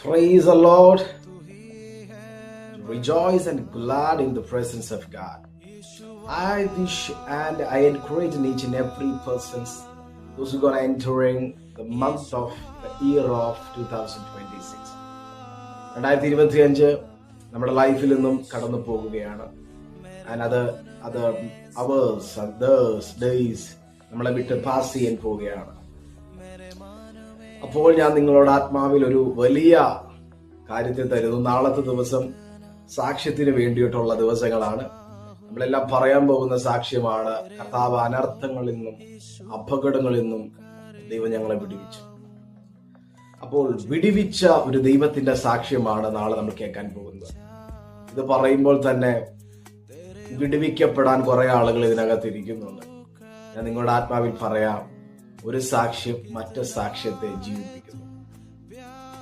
Praise the Lord. Rejoice and glad in the presence of God. I wish and I encourage each and every person, those who are going to entering the month of the year of 2026. 2025 നമ്മുടെ ലൈഫിൽ നിന്നും കടന്നു പോകുകയാണ്. And അത് hours days നമ്മളെ വിട്ട് pass ചെയ്യാൻ പോവുകയാണ്. അപ്പോൾ ഞാൻ നിങ്ങളോട് ആത്മാവിൽ ഒരു വലിയ കാര്യത്തെ തരുന്നു. നാളത്തെ ദിവസം സാക്ഷ്യത്തിന് വേണ്ടിയിട്ടുള്ള ദിവസങ്ങളാണ്. നമ്മളെല്ലാം പറയാൻ പോകുന്ന സാക്ഷ്യമാണ്. കർത്താവ് അനർത്ഥങ്ങളിൽ നിന്നും അപകടങ്ങളിൽ നിന്നും ദൈവം ഞങ്ങളെ വിടുവിച്ചു. അപ്പോൾ വിടുവിച്ച ഒരു ദൈവത്തിന്റെ സാക്ഷ്യമാണ് നാളെ നമ്മൾ കേൾക്കാൻ പോകുന്നത്. ഇത് പറയുമ്പോൾ തന്നെ വിടുവിക്കപ്പെടാൻ കുറെ ആളുകൾ ഇതിനകത്ത് ഇരിക്കുന്നുണ്ട്. ഞാൻ നിങ്ങളുടെ ആത്മാവിൽ പറയാം, ഒരു സാക്ഷ്യം മറ്റു സാക്ഷ്യത്തെ ജീവിപ്പിക്കുന്നു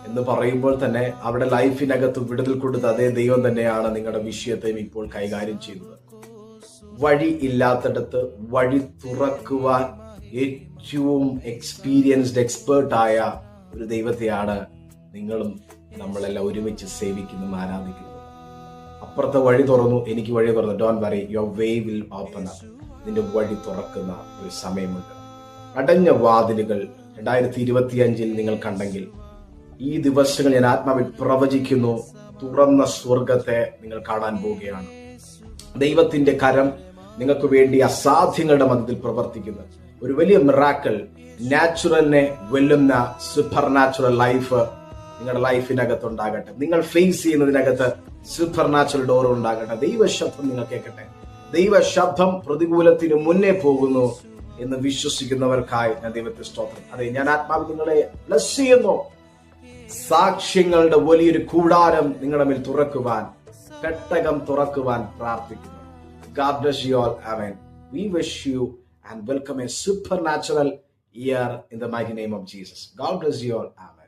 എന്ന് പറയുമ്പോൾ തന്നെ അവിടെ ലൈഫിനകത്ത് വിടുതൽ കൊടുത്ത അതേ ദൈവം തന്നെയാണ് നിങ്ങളുടെ വിഷയത്തെയും ഇപ്പോൾ കൈകാര്യം ചെയ്യുന്നത്. വഴി ഇല്ലാത്തടത്ത് വഴി തുറക്കുവാൻ ഏറ്റവും എക്സ്പീരിയൻസ്ഡ് എക്സ്പേർട്ടായ ഒരു ദൈവത്തെയാണ് നിങ്ങളും നമ്മളെല്ലാം ഒരുമിച്ച് സേവിക്കുന്നതും ആരാധിക്കുന്നത്. അപ്പുറത്തെ വഴി തുറന്നു, എനിക്ക് വഴി തുറന്നു. Don't worry, your way will open up. നിന്റെ വഴി തുറക്കുന്ന ഒരു സമയമുണ്ട്. അടഞ്ഞ വാതിലുകൾ 2025 നിങ്ങൾ കണ്ടെങ്കിൽ ഈ ദിവസങ്ങൾ ഞാൻ ആത്മാവിൽ പ്രവചിക്കുന്നു, തുറന്ന സ്വർഗത്തെ നിങ്ങൾ കാണാൻ പോവുകയാണ്. ദൈവത്തിന്റെ കരം നിങ്ങൾക്ക് വേണ്ടി അസാധ്യങ്ങളുടെ മധ്യത്തിൽ പ്രവർത്തിക്കുന്നു. ഒരു വലിയ മിറാക്കിൾ, നാച്ചുറലിനെ വെല്ലുന്ന സൂപ്പർ നാച്ചുറൽ ലൈഫ് നിങ്ങളുടെ ലൈഫിനകത്ത് ഉണ്ടാകട്ടെ. നിങ്ങൾ ഫേസ് ചെയ്യുന്നതിനകത്ത് സൂപ്പർ നാച്ചുറൽ ഡോർ ഉണ്ടാകട്ടെ. ദൈവശബ്ദം നിങ്ങൾ കേൾക്കട്ടെ. ദൈവശബ്ദം പ്രതികൂലത്തിന് മുന്നേ പോകുന്നു എന്ന് വിശ്വസിക്കുന്നവർക്കായി ഞാൻ ദൈവത്തെ സ്തോത്രം. അതെ, ഞാൻ ആത്മാവിൽ നിങ്ങളെ ബ്ലസ് ചെയ്യുന്നു. സാക്ഷ്യങ്ങളുടെ വലിയൊരു കൂടാരം നിങ്ങളുടെ മേൽ തുറക്കുവാൻ, പെട്ടകം തുറക്കുവാൻ പ്രാർത്ഥിക്കുന്നു. God bless you all. Amen. We wish you and welcome a supernatural year in the mighty name of Jesus. God bless you all. Amen.